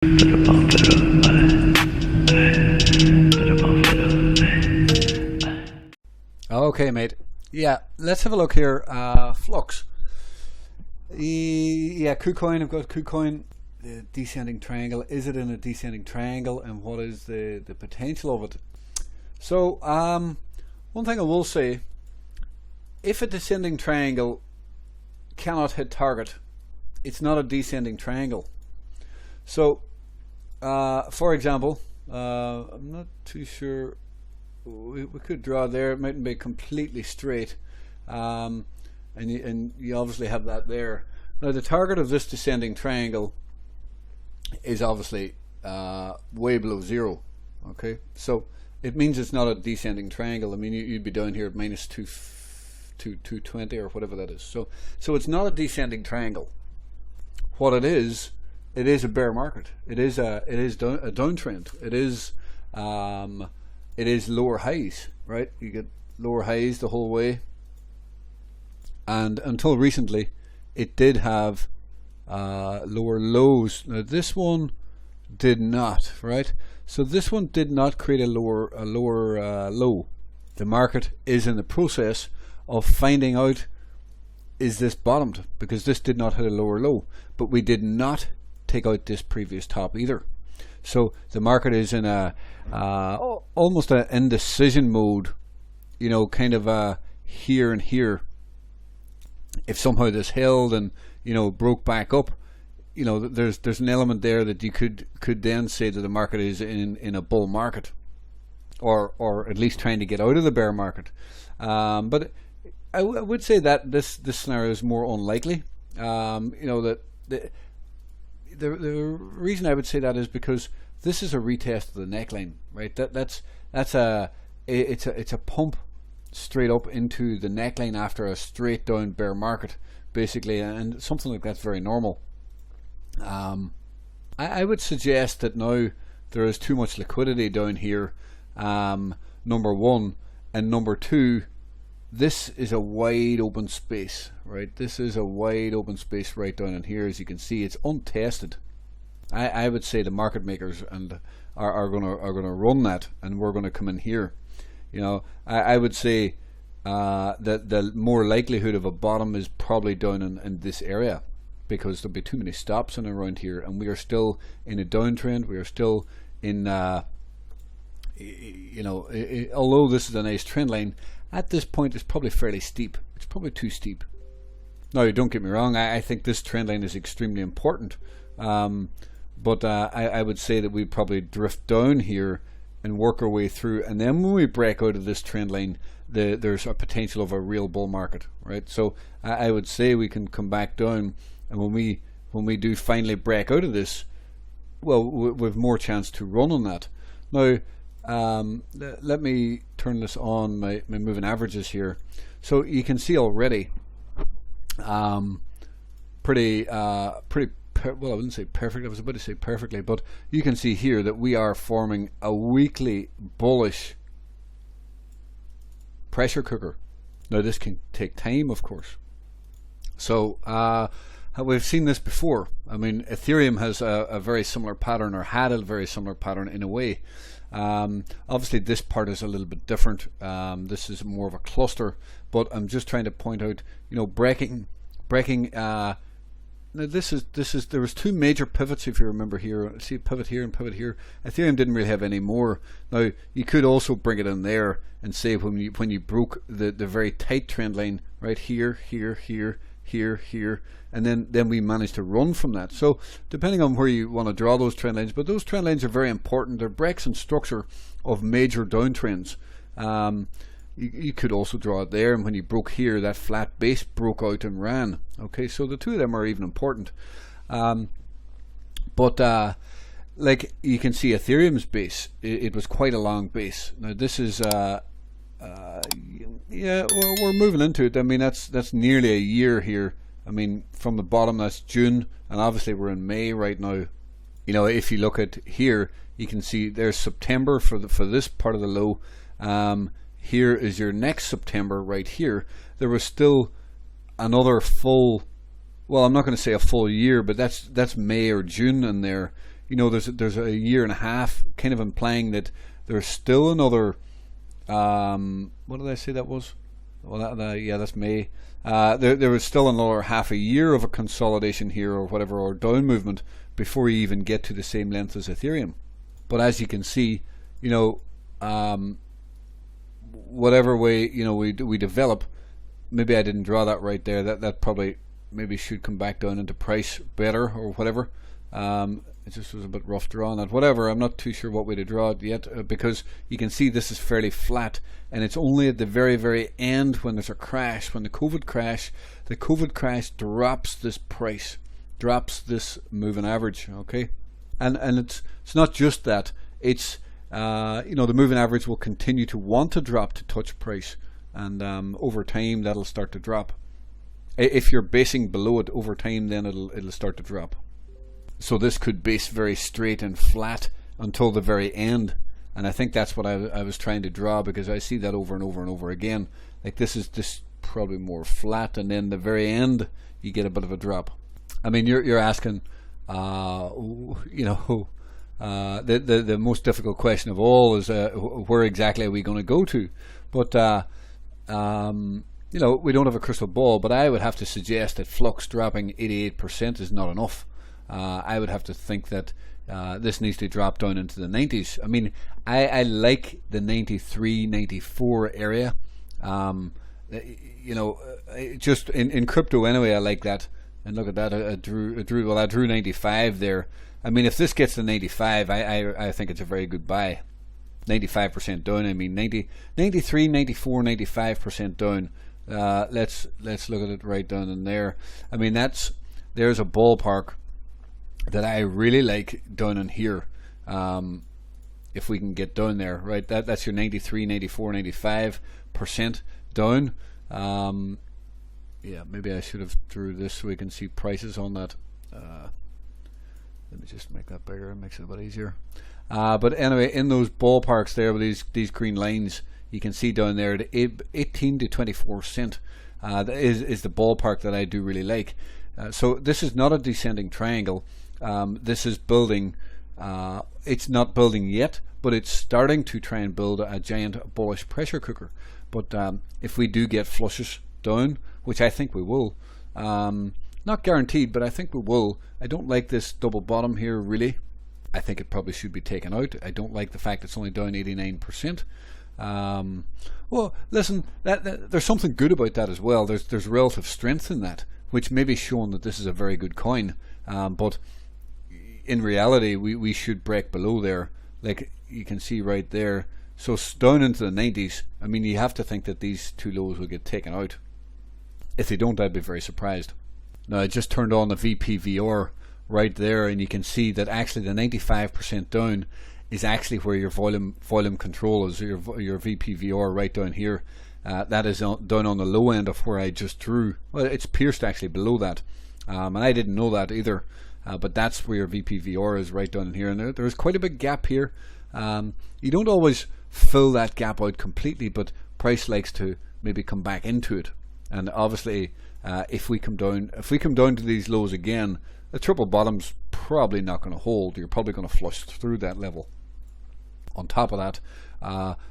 Okay, mate. Yeah, let's have a look here. Flux. Yeah, KuCoin. I've got KuCoin. The descending triangle. Is it in a descending triangle, and what is the potential of it? So, one thing I will say: if a descending triangle cannot hit target, it's not a descending triangle. So, for example, I'm not too sure. We could draw there. It mightn't be completely straight, and you obviously have that there. Now the target of this descending triangle is obviously way below zero. Okay, so it means it's not a descending triangle. I mean, you'd be down here at minus 220 or whatever that is. So it's not a descending triangle. What it is a bear market. It is a downtrend. It is lower highs, right? You get lower highs the whole way, and until recently it did have lower lows. Now this one did not, right? So this one did not create a lower low. The market is in the process of finding out, is this bottomed, because this did not hit a lower low, but we did not take out this previous top either. So the market is in a almost an indecision mode, you know, kind of here and here. If somehow this held and, you know, broke back up, you know, there's an element there that you could then say that the market is in a bull market, or at least trying to get out of the bear market. But I would say that this scenario is more unlikely. You know, that the reason I would say that is because this is a retest of the neckline, right? It's a pump straight up into the neckline after a straight down bear market, basically, and something like that's very normal. I would suggest that now there is too much liquidity down here, number one, and number two, this is a wide open space, right? This is a wide open space right down in here. As you can see, it's untested. I would say the market makers are gonna run that, and we're gonna come in here. You know, I would say that the more likelihood of a bottom is probably down in this area, because there'll be too many stops in around here, and we are still in a downtrend. We are still in you know, although this is a nice trend line, at this point it's probably fairly steep. It's probably too steep. Now, don't get me wrong, I think this trend line is extremely important, but I would say that we'd probably drift down here and work our way through, and then when we break out of this trend line, there's a potential of a real bull market, right? So I would say we can come back down, and when we do finally break out of this, well, we've more chance to run on that. Now, let me turn this on my moving averages here, so you can see already pretty well, I wouldn't say perfect, I was about to say perfectly, but you can see here that we are forming a weekly bullish pressure cooker. Now this can take time, of course. So we've seen this before. I mean, Ethereum has a very similar pattern, or had a very similar pattern in a way. Obviously this part is a little bit different. This is more of a cluster, but I'm just trying to point out, you know, breaking now this is there was two major pivots, if you remember here. See, pivot here and pivot here. Ethereum didn't really have any more. Now you could also bring it in there and say when you broke the very tight trend line right here, and then we managed to run from that. So depending on where you want to draw those trend lines, but those trend lines are very important. They're breaks in structure of major downtrends. You could also draw it there, and when you broke here, that flat base broke out and ran. Okay, so the two of them are even important. But like you can see, Ethereum's base, it was quite a long base. Now this is yeah, well, we're moving into it. I mean, that's nearly a year here. I mean, from the bottom, that's June, and obviously we're in May right now. You know, if you look at here, you can see there's September for this part of the low. Here is your next September right here. There was still another full, well, I'm not going to say a full year, but that's May or June in there. you know, there's a year and a half, kind of implying that there's still another, what did I say that was? Well, yeah, that's May. There was still another half a year of a consolidation here, or whatever, or down movement, before you even get to the same length as Ethereum. But as you can see, you know, whatever way, you know, we develop, maybe I didn't draw that right there. That probably maybe should come back down into price better, or whatever. It just was a bit rough drawing that. Whatever, I'm not too sure what way to draw it yet, because you can see this is fairly flat, and it's only at the very, very end when there's a crash, when the COVID crash drops this price, drops this moving average, okay? And it's not just that, it's, you know, the moving average will continue to want to drop to touch price, and over time that'll start to drop. If you're basing below it, over time then it'll start to drop. So this could base very straight and flat until the very end, and I think that's what I was trying to draw, because I see that over and over and over again. Like this is just probably more flat, and then the very end you get a bit of a drop. I mean, you're asking, you know, the most difficult question of all is where exactly are we going to go to? But you know, we don't have a crystal ball, but I would have to suggest that Flux dropping 88% is not enough. I would have to think that this needs to drop down into the 90s. I mean, I like the 93, 94 area. You know, just in crypto anyway, I like that. And look at that, I drew 95 there. I mean, if this gets to 95, I think it's a very good buy. 95% down. I mean, 93, 94, 95% down. Let's look at it right down in there. I mean, there's a ballpark that I really like down in here. If we can get down there, right? That's your 93, 94, 95% down. Yeah, maybe I should have drew this so we can see prices on that. Let me just make that bigger. It makes it a bit easier. But anyway, in those ballparks there with these green lines, you can see down there the 18 to 24 cent is the ballpark that I do really like. So this is not a descending triangle. This is building. It's not building yet, but it's starting to try and build a giant bullish pressure cooker. But if we do get flushes down, which I think we will, not guaranteed, but I think we will. I don't like this double bottom here, really. I think it probably should be taken out. I don't like the fact it's only down 89%. Well, listen, there's something good about that as well. There's relative strength in that, which may be showing that this is a very good coin. But in reality, we should break below there, like you can see right there. So down into the 90s, I mean, you have to think that these two lows will get taken out. If they don't, I'd be very surprised. Now, I just turned on the VPVR right there, and you can see that actually the 95% down is actually where your volume control is, your VPVR right down here. That is down on the low end of where I just drew. Well, it's pierced actually below that, and I didn't know that either. But that's where your VPVR is, right down in here, and there's quite a big gap here. You don't always fill that gap out completely, but price likes to maybe come back into it. And obviously, if we come down to these lows again, the triple bottom's probably not going to hold. You're probably going to flush through that level. On top of that,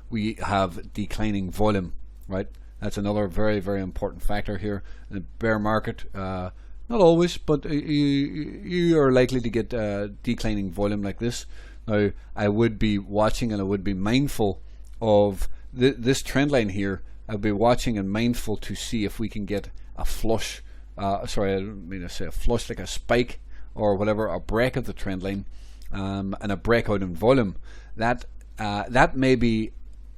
we have declining volume, right? That's another very, very important factor here. In the bear market, not always, but you are likely to get declining volume like this. Now, I would be watching and I would be mindful of this trend line here. I'll be watching and mindful to see if we can get a flush. Sorry, I don't mean to say a flush, like a spike or whatever, a break of the trend line, and a breakout in volume. That may be,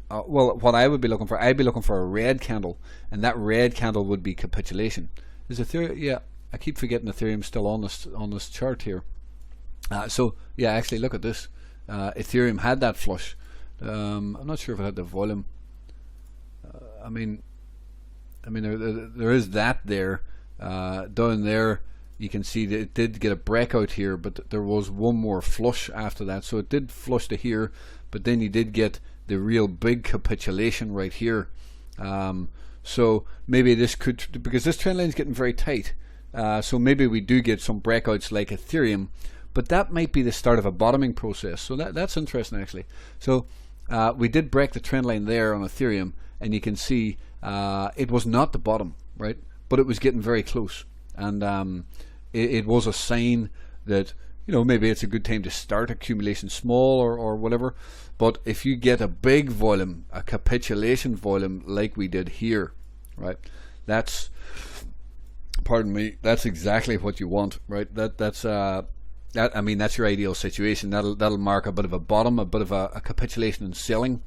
well, what I would be looking for. I'd be looking for a red candle, and that red candle would be capitulation. Is Ethereum? Yeah, I keep forgetting Ethereum's still on this chart here. So yeah, actually look at this. Ethereum had that flush. I'm not sure if it had the volume. I mean there is that there. Down there you can see that it did get a breakout here, but there was one more flush after that. So it did flush to here, but then you did get the real big capitulation right here. So maybe this could, because this trend line is getting very tight, so maybe we do get some breakouts like Ethereum, but that might be the start of a bottoming process. So that's interesting actually. So we did break the trend line there on Ethereum, and you can see it was not the bottom, right? But it was getting very close, and it was a sign that, you know, maybe it's a good time to start accumulation small or whatever. But if you get a big volume, a capitulation volume like we did here, right, that's, pardon me, that's exactly what you want, right? That's I mean, that's your ideal situation. That'll mark a bit of a bottom, a bit of a capitulation and selling,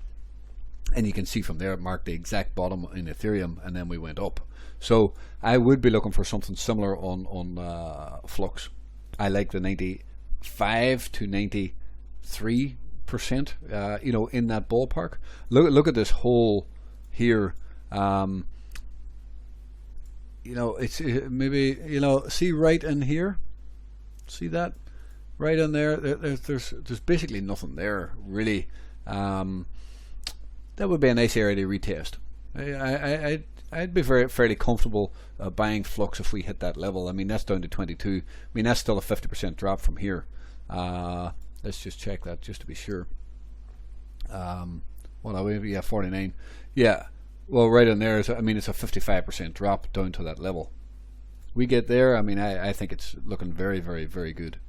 and you can see from there it marked the exact bottom in Ethereum, and then we went up. So I would be looking for something similar on Flux. I like the 95 to 93%, you know, in that ballpark. Look at this hole here. You know, it's maybe, you know, see right in here, see that right in there. There's basically nothing there really. That would be a nice area to retest. I'd be fairly comfortable buying Flux if we hit that level. I mean, that's down to 22. I mean, that's still a 50% drop from here. Let's just check that just to be sure. What are we? Yeah, 49. Yeah. Well, right in there is, I mean, it's a 55% drop down to that level. We get there, I mean, I think it's looking very, very, very good.